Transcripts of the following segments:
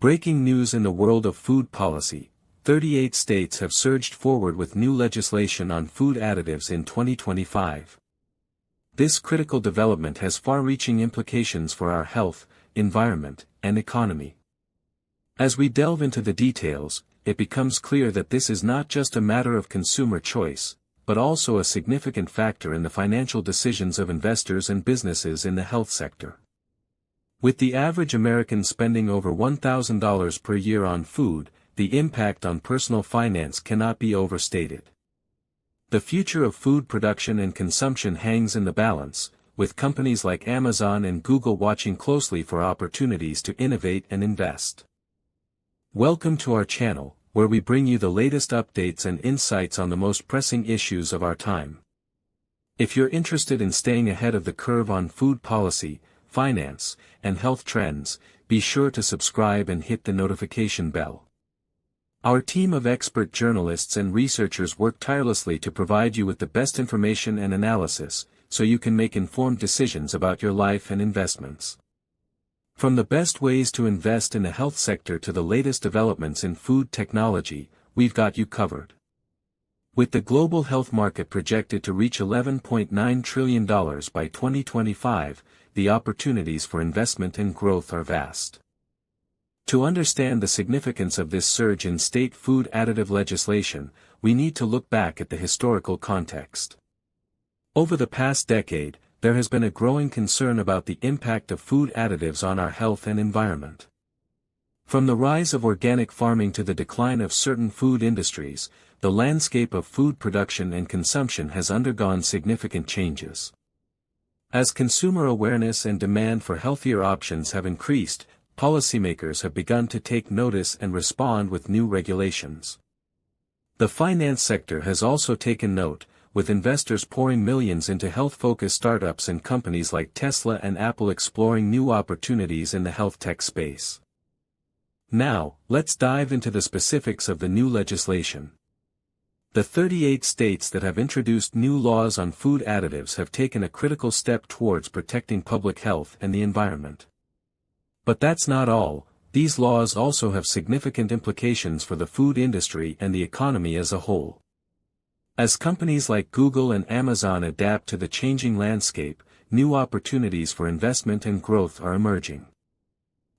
Breaking news in the world of food policy: 38 states have surged forward with new legislation on food additives in 2025. This critical development has far-reaching implications for our health, environment, and economy. As we delve into the details, it becomes clear that this is not just a matter of consumer choice, but also a significant factor in the financial decisions of investors and businesses in the health sector. With the average American spending over $1,000 per year on food, the impact on personal finance cannot be overstated. The future of food production and consumption hangs in the balance, with companies like Amazon and Google watching closely for opportunities to innovate and invest. Welcome to our channel, where we bring you the latest updates and insights on the most pressing issues of our time. If you're interested in staying ahead of the curve on food policy, finance, and health trends, be sure to subscribe and hit the notification bell. Our team of expert journalists and researchers work tirelessly to provide you with the best information and analysis, so you can make informed decisions about your life and investments. From the best ways to invest in the health sector to the latest developments in food technology, we've got you covered. With the global health market projected to reach $11.9 trillion by 2025, the opportunities for investment and growth are vast. To understand the significance of this surge in state food additive legislation, we need to look back at the historical context. Over the past decade, there has been a growing concern about the impact of food additives on our health and environment. From the rise of organic farming to the decline of certain food industries, the landscape of food production and consumption has undergone significant changes. As consumer awareness and demand for healthier options have increased, policymakers have begun to take notice and respond with new regulations. The finance sector has also taken note, with investors pouring millions into health-focused startups and companies like Tesla and Apple exploring new opportunities in the health tech space. Now, let's dive into the specifics of the new legislation. The 38 states that have introduced new laws on food additives have taken a critical step towards protecting public health and the environment. But that's not all. These laws also have significant implications for the food industry and the economy as a whole. As companies like Google and Amazon adapt to the changing landscape, new opportunities for investment and growth are emerging.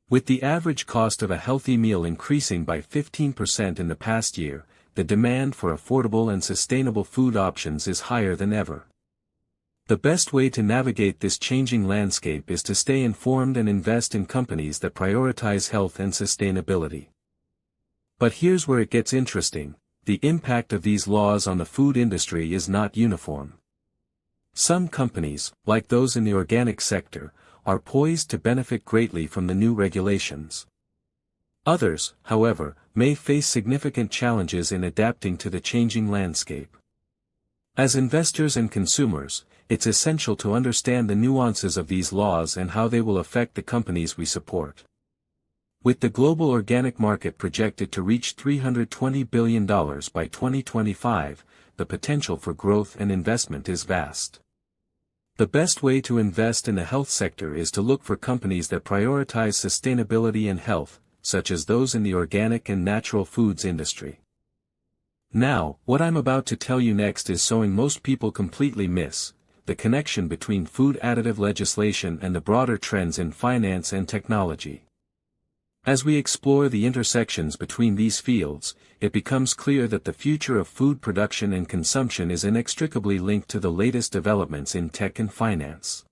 With the average cost of a healthy meal increasing by 15% in the past year, the demand for affordable and sustainable food options is higher than ever. The best way to navigate this changing landscape is to stay informed and invest in companies that prioritize health and sustainability. But here's where it gets interesting: the impact of these laws on the food industry is not uniform. Some companies, like those in the organic sector, are poised to benefit greatly from the new regulations. Others, however, may face significant challenges in adapting to the changing landscape. As investors and consumers, it's essential to understand the nuances of these laws and how they will affect the companies we support. With the global organic market projected to reach $320 billion by 2025, the potential for growth and investment is vast. The best way to invest in the health sector is to look for companies that prioritize sustainability and health, such as those in the organic and natural foods industry. Now, what I'm about to tell you next is something most people completely miss: the connection between food additive legislation and the broader trends in finance and technology. As we explore the intersections between these fields, it becomes clear that the future of food production and consumption is inextricably linked to the latest developments in tech and finance.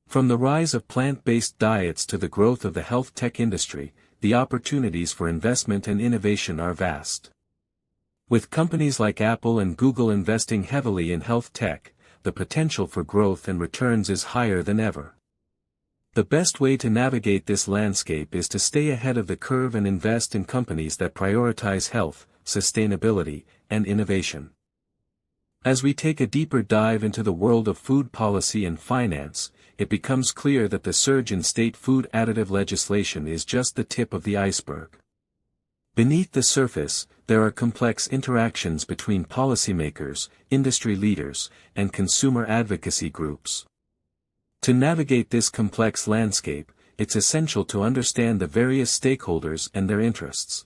From the rise of plant-based diets to the growth of the health tech industry, the opportunities for investment and innovation are vast. With companies like Apple and Google investing heavily in health tech, the potential for growth and returns is higher than ever. The best way to navigate this landscape is to stay ahead of the curve and invest in companies that prioritize health, sustainability, and innovation. As we take a deeper dive into the world of food policy and finance, it becomes clear that the surge in state food additive legislation is just the tip of the iceberg. Beneath the surface, there are complex interactions between policymakers, industry leaders, and consumer advocacy groups. To navigate this complex landscape, it's essential to understand the various stakeholders and their interests.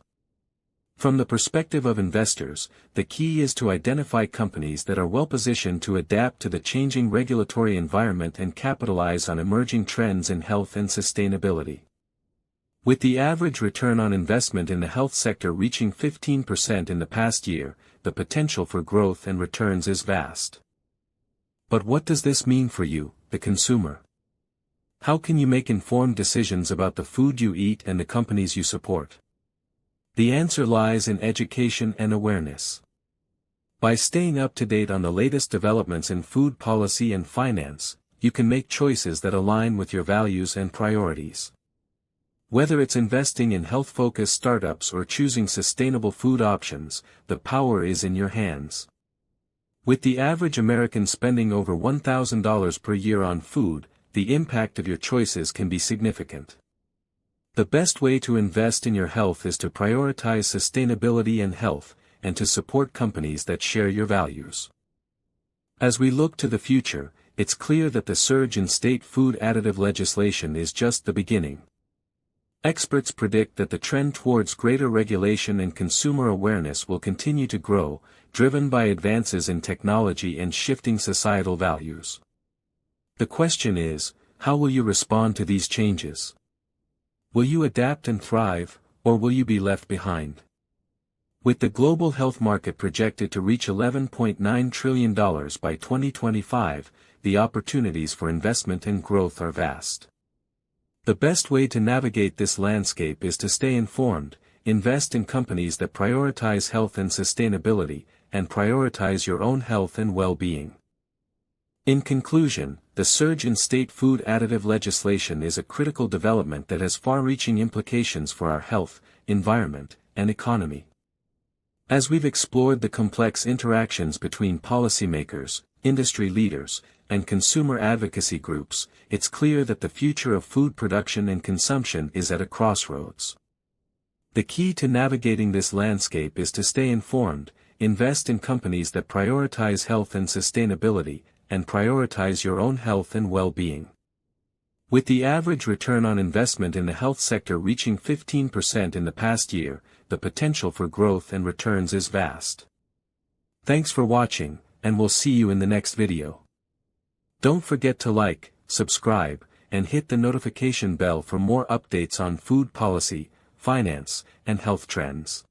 From the perspective of investors, the key is to identify companies that are well-positioned to adapt to the changing regulatory environment and capitalize on emerging trends in health and sustainability. With the average return on investment in the health sector reaching 15% in the past year, the potential for growth and returns is vast. But what does this mean for you, the consumer? How can you make informed decisions about the food you eat and the companies you support? The answer lies in education and awareness. By staying up to date on the latest developments in food policy and finance, you can make choices that align with your values and priorities. Whether it's investing in health-focused startups or choosing sustainable food options, the power is in your hands. With the average American spending over $1,000 per year on food, the impact of your choices can be significant. The best way to invest in your health is to prioritize sustainability and health, and to support companies that share your values. As we look to the future, it's clear that the surge in state food additive legislation is just the beginning. Experts predict that the trend towards greater regulation and consumer awareness will continue to grow, driven by advances in technology and shifting societal values. The question is, how will you respond to these changes? Will you adapt and thrive, or will you be left behind? With the global health market projected to reach $11.9 trillion by 2025, the opportunities for investment and growth are vast. The best way to navigate this landscape is to stay informed, invest in companies that prioritize health and sustainability, and prioritize your own health and well-being. In conclusion, the surge in state food additive legislation is a critical development that has far-reaching implications for our health, environment, and economy. As we've explored the complex interactions between policymakers, industry leaders, and consumer advocacy groups, it's clear that the future of food production and consumption is at a crossroads. The key to navigating this landscape is to stay informed, invest in companies that prioritize health and sustainability, and prioritize your own health and well-being. With the average return on investment in the health sector reaching 15% in the past year, the potential for growth and returns is vast. Thanks for watching, and we'll see you in the next video. Don't forget to like, subscribe, and hit the notification bell for more updates on food policy, finance, and health trends.